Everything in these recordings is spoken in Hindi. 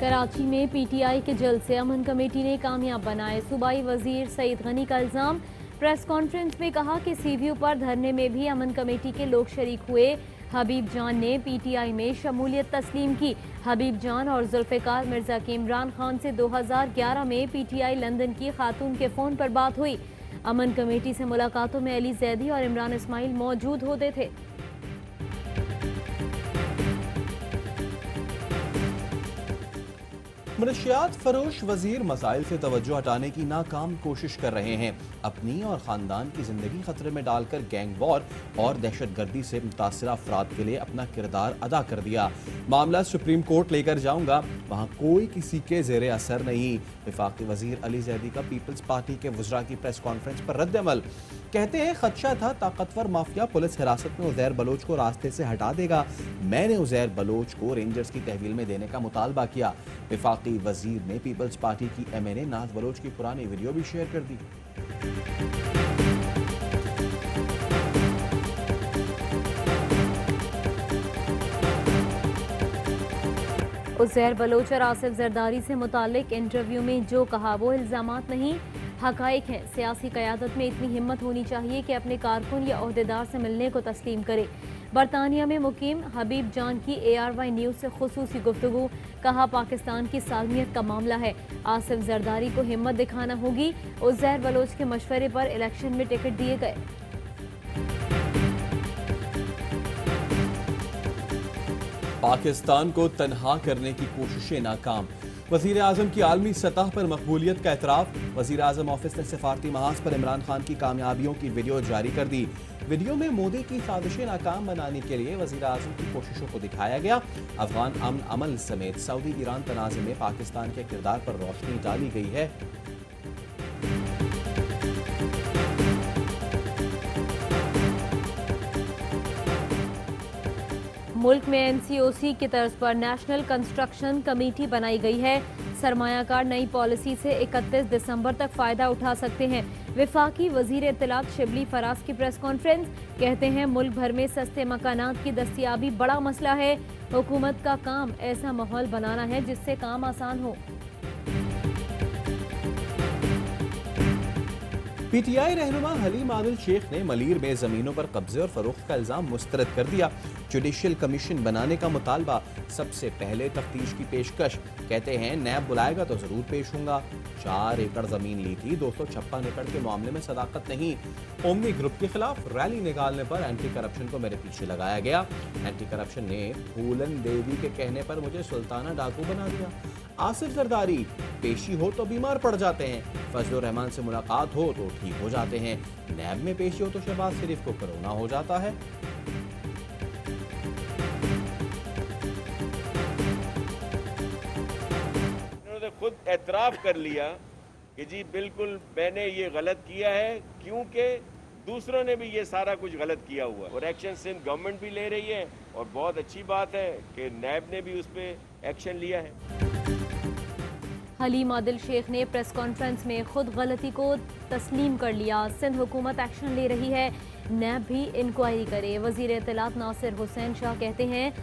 कराची में पीटीआई के जलसे अमन कमेटी ने कामयाब बनाए। सूबाई वजीर सईद गनी का इल्जाम। प्रेस कॉन्फ्रेंस में कहा कि सीव्यू पर धरने में भी अमन कमेटी के लोग शरीक हुए। हबीब जान ने पीटीआई में शमूलियत तस्लीम की। हबीब जान और जुल्फिकार मिर्जा की इमरान खान से 2011 में पीटीआई लंदन की खातून के फोन पर बात हुई। अमन कमेटी से मुलाकातों में अली जैदी और इमरान इस्माइल मौजूद होते थे। मनशियात फरोश वजीर मसाइल से तवज्जो हटाने की नाकाम कोशिश कर रहे हैं। अपनी और खानदान की जिंदगी खतरे में डालकर गैंग वॉर और दहशतगर्दी से मुतासिर अफराद के लिए अपना किरदार अदा कर दिया। मामला सुप्रीम कोर्ट लेकर जाऊंगा, वहां कोई किसी के जेरे असर नहीं। वफाकी वजीर अली जैदी का पीपल्स पार्टी के वज़रा की प्रेस कॉन्फ्रेंस पर रद्द अमल। कहते हैं खदशा था ताकतवर माफिया पुलिस हिरासत में उज़ैर बलोच को रास्ते से हटा देगा। मैंने उज़ैर बलोच को रेंजर्स की तहवील में देने का मुतालबा किया। वफाकी वजीर ने पीपल्स पार्टी की एमएनए नाज बलोच की पुरानी वीडियो भी शेयर कर दी। उज़ैर बलोच और आसिफ जरदारी से मुतालिक इंटरव्यू में जो कहा वो इल्जामात नहीं, हकाइक हैं। सियासी क़यादत में इतनी हिम्मत होनी चाहिए कि अपने कारकुन या ओहदेदार से मिलने को तस्लीम करे। बरतानिया में मुकीम हबीब जान की ARY न्यूज़ से खुसूसी गुफ्तगू। कहा पाकिस्तान की सालमियत का मामला है, आसिफ जरदारी को हिम्मत दिखाना होगी। उज़ैर बलोच के मशवरे पर इलेक्शन में टिकट दिए गए। पाकिस्तान को तनहा करने की कोशिशें नाकाम। वज़ीर आज़म की आलमी सतह पर मकबूलियत का एतराफ़। वज़ीर आज़म ऑफिस ने सफारती महाज पर इमरान खान की कामयाबियों की वीडियो जारी कर दी। वीडियो में मोदी की साजिशें नाकाम बनाने के लिए वज़ीर आज़म की कोशिशों को दिखाया गया। अफगान अमन अमल समेत सऊदी ईरान तनाज़े में पाकिस्तान के किरदार पर रोशनी डाली गई है। मुल्क में NCOC की तर्ज पर नेशनल कंस्ट्रक्शन कमेटी बनाई गई है। सरमायाकार नई पॉलिसी से 31 दिसंबर तक फायदा उठा सकते हैं। वफाकी वजीर इत्तलात शिबली फराज की प्रेस कॉन्फ्रेंस। कहते हैं मुल्क भर में सस्ते मकानात की दस्तयाबी बड़ा मसला है। हुकूमत का काम ऐसा माहौल बनाना है जिससे काम आसान हो। पीटीआई रहनुमा हलीम आदिल शेख ने मलीर में जमीनों पर कब्जे और फरोख्त का इल्जाम मुस्तरद कर दिया। जुडिशियल कमीशन बनाने का मुतालबा, सबसे पहले तफ्तीश की पेशकश। कहते हैं नैब बुलाएगा तो जरूर पेश होऊंगा। 4 एकड़ जमीन ली थी, 256 एकड़ के मामले में सदाकत नहीं। ओमनी ग्रुप के खिलाफ रैली निकालने पर एंटी करप्शन को मेरे पीछे लगाया गया। एंटी करप्शन ने फूलन देवी के कहने पर मुझे सुल्ताना डाकू बना दिया। आसिफ जरदारी, पेशी हो तो बीमार पड़ जाते हैं, फजलुर रहमान से मुलाकात हो तो ठीक हो जाते हैं, नैब में पेशी हो तो शहबाज शरीफ को कोरोना हो जाता है। उन्होंने खुद एतराफ कर लिया कि जी बिल्कुल मैंने ये गलत किया है, क्योंकि दूसरों ने भी ये सारा कुछ गलत किया हुआ है। और एक्शन सिंध गवर्नमेंट भी ले रही है और बहुत अच्छी बात है कि नैब ने भी उस पर एक्शन लिया है। हलीम आदिल शेख ने प्रेस कॉन्फ्रेंस में खुद गलती को तस्लीम कर लिया। सिंध हुकूमत एक्शन ले रही है, नैब भी इंक्वायरी करे। वजीर इत्तलात नासिर हुसैन शाह कहते हैं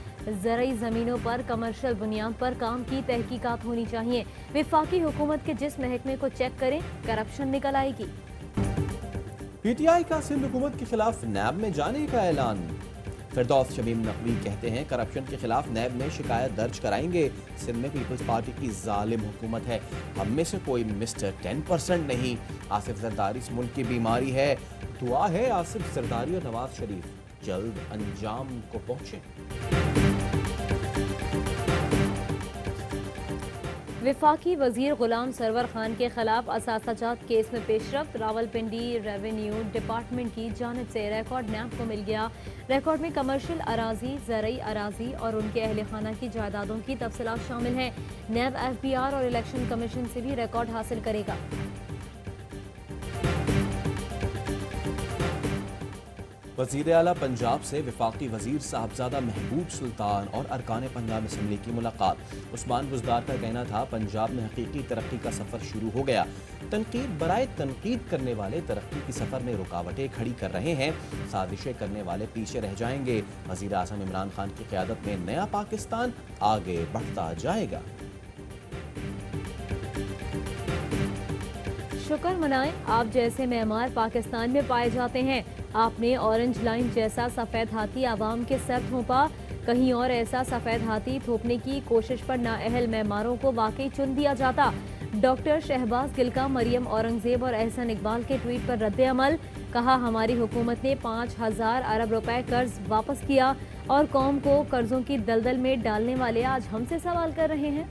ज़रई ज़मीनों पर कमर्शियल बुनियाद पर काम की तहकीकात होनी चाहिए। वफाकी हुकूमत के जिस महकमे को चेक करें, करप्शन निकल आएगी। पीटीआई का सिंध हुकूमत के खिलाफ नैब में जाने का ऐलान। फिरदौस शमीम नकवी कहते हैं करप्शन के खिलाफ नैब में शिकायत दर्ज कराएंगे। सिंध में पीपल्स पार्टी की जालिम हुकूमत है, हम में से कोई मिस्टर 10% नहीं। आसिफ जरदारी इस मुल्क की बीमारी है, दुआ है आसिफ जरदारी और नवाज शरीफ जल्द अंजाम को पहुंचे। वफाकी वजीर गुलाम सरवर खान के खिलाफ असासाजात केस में पेशरफ्त। रावलपिंडी रेवेन्यू डिपार्टमेंट की जानिब से रिकॉर्ड नैब को मिल गया। रिकॉर्ड में कमर्शियल अराजी, ज़रई अराजी और उनके अहल खाना की जायदादों की तफसीलात शामिल हैं। नैब FBR और इलेक्शन कमीशन से भी रिकॉर्ड हासिल करेगा। वज़ीर आला पंजाब से वफाकी वज़ीर साहबजादा महबूब सुल्तान और अरकान पंजाब असम्बली की मुलाकात। उस्मान बुज़दार का कहना था पंजाब में हकीकी तरक्की का सफ़र शुरू हो गया। तनकीद बराए तनकीद करने वाले तरक्की की सफ़र में रुकावटें खड़ी कर रहे हैं, साजिशें करने वाले पीछे रह जाएंगे। वज़ीर आज़म इमरान खान की क़यादत में नया पाकिस्तान आगे बढ़ता जाएगा। शुक्र मनाएं, आप जैसे मेहमान पाकिस्तान में पाए जाते हैं। आपने ऑरेंज लाइन जैसा सफ़ेद हाथी आवाम के सर थोपा, कहीं और ऐसा सफ़ेद हाथी थोपने की कोशिश पर नाअहल मेहमानों को वाकई चुन दिया जाता। डॉक्टर शहबाज गिल का मरियम औरंगजेब और एहसन इकबाल के ट्वीट पर रद्द अमल। कहा, हमारी हुकूमत ने 5000 अरब रुपए कर्ज वापस किया और कौम को कर्जों की दलदल में डालने वाले आज हमसे सवाल कर रहे हैं।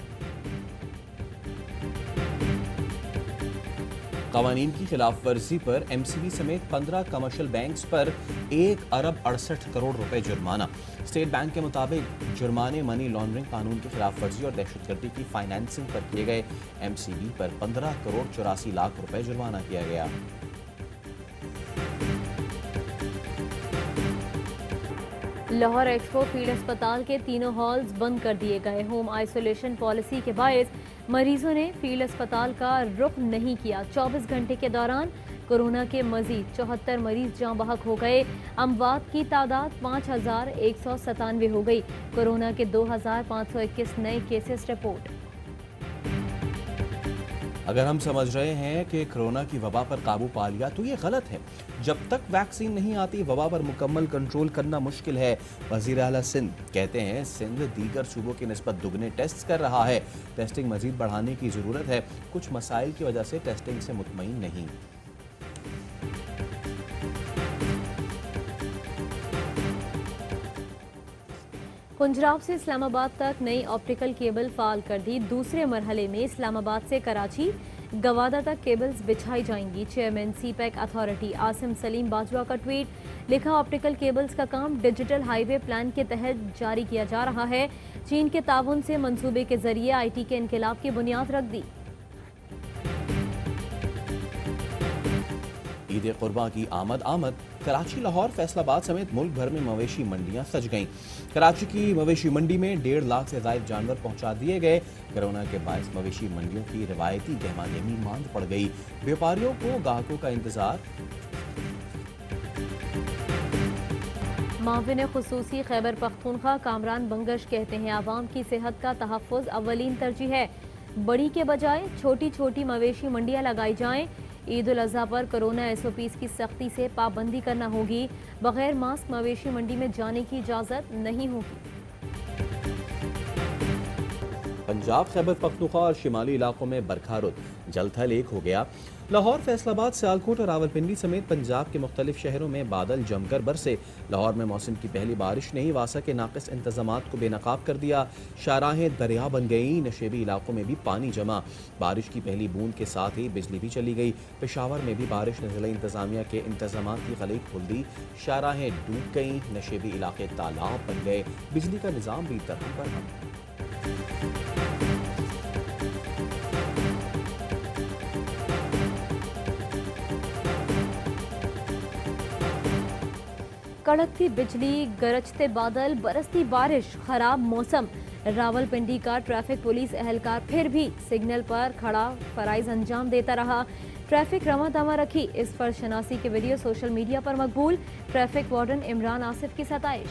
कवानीन की खिलाफ वर्जी पर MCB समेत 15 कमर्शियल बैंक्स पर 1 अरब 68 करोड़ रुपए जुर्माना। स्टेट बैंक के मुताबिक जुर्माने मनी लॉन्ड्रिंग कानून की खिलाफ वर्जी और दहशतगर्दी की फाइनेंसिंग पर किए गए MCB पर 15 करोड़ 84 लाख रुपए जुर्माना किया गया। लाहौर एक्सपो फील्ड अस्पताल के तीनों हॉल्स बंद कर दिए गए। होम आइसोलेशन पॉलिसी के बायस मरीजों ने फील्ड अस्पताल का रुख नहीं किया। 24 घंटे के दौरान कोरोना के मजीद 74 मरीज जाँ बहक हो गए। अमवात की तादाद 5197 हो गई। कोरोना के 2521 नए केसेस रिपोर्ट। अगर हम समझ रहे हैं कि कोरोना की वबा पर काबू पा लिया तो ये गलत है। जब तक वैक्सीन नहीं आती वबा पर मुकम्मल कंट्रोल करना मुश्किल है। वज़ीर आला सिंध कहते हैं सिंध दीगर सूबों की निस्बत दुगने टेस्ट कर रहा है। टेस्टिंग मजीद बढ़ाने की ज़रूरत है। कुछ मसाइल की वजह से टेस्टिंग से मुतमईन नहीं। पंजाब से इस्लामाबाद तक नई ऑप्टिकल केबल फाल कर दी। दूसरे मरहले में इस्लामाबाद से कराची गवादा तक केबल्स बिछाई जाएंगी। Chairman CPEC authority Asim Salim Bajwa का ट्वीट, लिखा, ऑप्टिकल केबल्स का काम डिजिटल हाईवे प्लान के तहत जारी किया जा रहा है। चीन के ताउन से मंसूबे के जरिए IT के इनकलाब की बुनियाद रख दी। ईद कुर्बान की आमद। कराची, लाहौर, फैसलाबाद समेत मुल्क भर में मवेशी मंडियां सज गईं। कराची की मवेशी मंडी में 1.5 लाख से ज़ायद जानवर पहुंचा दिए गए। कोरोना के बायस मवेशी मंडियों की रिवायती गहमागहमी मांद पड़ गई। व्यापारियों को ग्राहकों का इंतजार। माविन खुसूसी खैबर पख्तूनख्वा कामरान बंगश कहते हैं, आवाम की सेहत का तहफ़्फ़ुज़ अव्वलीन तरजीह है। बड़ी के बजाय छोटी छोटी मवेशी मंडियां लगाई जाएं। ईद उल अज़हा पर कोरोना SOPs की सख्ती से पाबंदी करना होगी। बगैर मास्क मवेशी मंडी में जाने की इजाज़त नहीं होगी। पंजाब, खैबर पख्तूनख्वा और शिमाली इलाकों में बरखा रुत, जलथल एक हो गया। लाहौर, फैसलाबाद, सियालकोट और रावलपिंडी समेत पंजाब के मुख्तलिफ शहरों में बादल जमकर बरसे। लाहौर में मौसम की पहली बारिश ने वासा के नाक़िस इंतज़ामात को बेनकाब कर दिया। शाहराहें दरिया बन गई। नशेबी इलाकों में भी पानी जमा। बारिश की पहली बूंद के साथ ही बिजली भी चली गई। पेशावर में भी बारिश ने ज़िला इंतज़ामिया के इंतज़ामात की खलीक खोल दी। शाहराहें डूब गईं। नशेबी इलाके तालाब बन गए। बिजली का निज़ाम भी तरह बरहम। कड़कती बिजली, गरजते बादल, बरसती बारिश, खराब मौसम। रावलपिंडी का ट्रैफिक पुलिस एहलकार फिर भी सिग्नल पर खड़ा फराइज अंजाम देता रहा। ट्रैफिक रवा दवा रखी। इस फर्ज शनासी के वीडियो सोशल मीडिया पर मकबूल। ट्रैफिक वार्डन इमरान आसिफ की सताइश।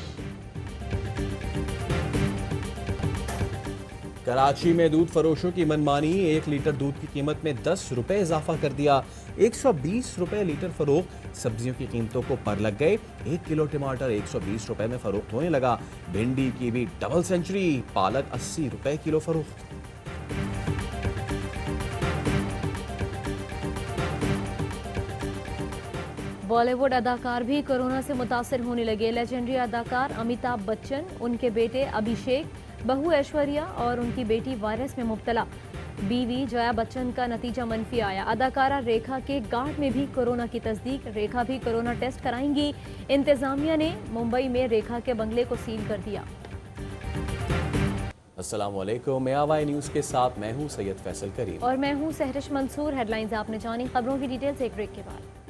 कराची में दूध फरोशों की मनमानी। 1 लीटर दूध की कीमत में 10 रुपए इजाफा कर दिया। 120 रुपए लीटर फरोख्त। सब्जियों की कीमतों को पर लग गए। 1 किलो टमाटर 120 रुपए में फरोख्त होने लगा। भिंडी की भी डबल सेंचुरी। पालक 80 रुपए किलो फरोख्त। बॉलीवुड अदाकार भी कोरोना से मुतासर होने लगे। लेजेंडरी अदाकार अमिताभ बच्चन, उनके बेटे अभिषेक, बहू ऐश्वर्या और उनकी बेटी वायरस में मुब्तला। बीवी जया बच्चन का नतीजा मनफी आया। अदाकारा रेखा के गार्ड में भी कोरोना की तस्दीक। रेखा भी कोरोना टेस्ट कराएंगी। इंतजामिया ने मुंबई में रेखा के बंगले को सील कर दिया। अस्सलाम वालेकुम, मैं आवाई न्यूज़ के साथ मैं हूँ सैयद फैसल करीम और मैं हूँ सहरिश मंसूर। हेडलाइंस आपने जानी, खबरों की डिटेल्स एक ब्रेक के बाद।